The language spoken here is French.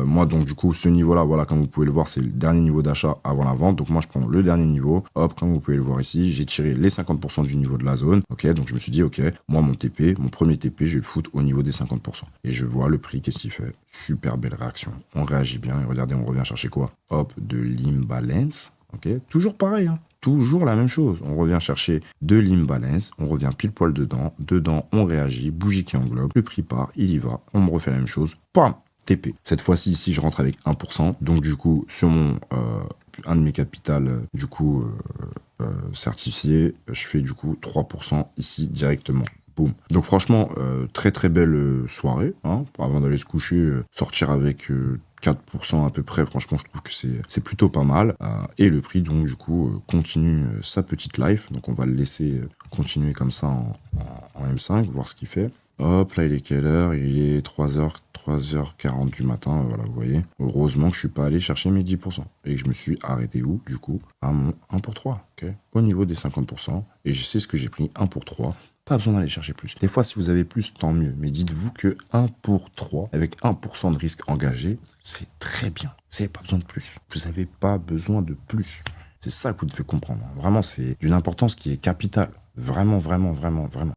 Moi, donc, du coup, ce niveau-là, voilà, comme vous pouvez le voir, c'est le dernier niveau d'achat avant la vente. Donc, moi, je prends le dernier niveau. Hop, comme vous pouvez le voir ici, j'ai tiré les 50% du niveau de la zone. Ok, donc je me suis dit, ok, moi, mon TP, mon premier TP, je vais le foutre au niveau des 50%. Et je vois le prix, qu'est-ce qu'il fait? Super belle réaction. On réagit bien. Et regardez, on revient chercher quoi? Hop, de l'imbalance. Ok, toujours pareil, hein. Toujours la même chose. On revient chercher de l'imbalance, on revient pile poil dedans. Dedans, on réagit, bougie qui englobe, le prix part, il y va. On me refait la même chose. Pam, TP. Cette fois-ci, ici, je rentre avec 1%. Donc, du coup, sur mon un de mes capitales, certifié, je fais du coup 3% ici directement. Boum. Donc franchement, très très belle soirée. Hein, avant d'aller se coucher, sortir avec 4% à peu près, franchement, je trouve que c'est plutôt pas mal. Et le prix, donc, du coup, continue sa petite life. Donc, on va le laisser continuer comme ça en M5, voir ce qu'il fait. Hop, là, il est quelle heure? Il est 3h40 du matin, voilà, vous voyez. Heureusement que je suis pas allé chercher mes 10%. Et que je me suis arrêté où, du coup? À mon 1 pour 3, ok? Au niveau des 50%. Et je sais ce que j'ai pris, 1 pour 3. Pas besoin d'aller chercher plus. Des fois, si vous avez plus, tant mieux. Mais dites-vous que 1 pour 3, avec 1% de risque engagé, c'est très bien. Vous n'avez pas besoin de plus. Vous n'avez pas besoin de plus. C'est ça que vous devez comprendre. Vraiment, c'est d'une importance qui est capitale. Vraiment, vraiment, vraiment, vraiment.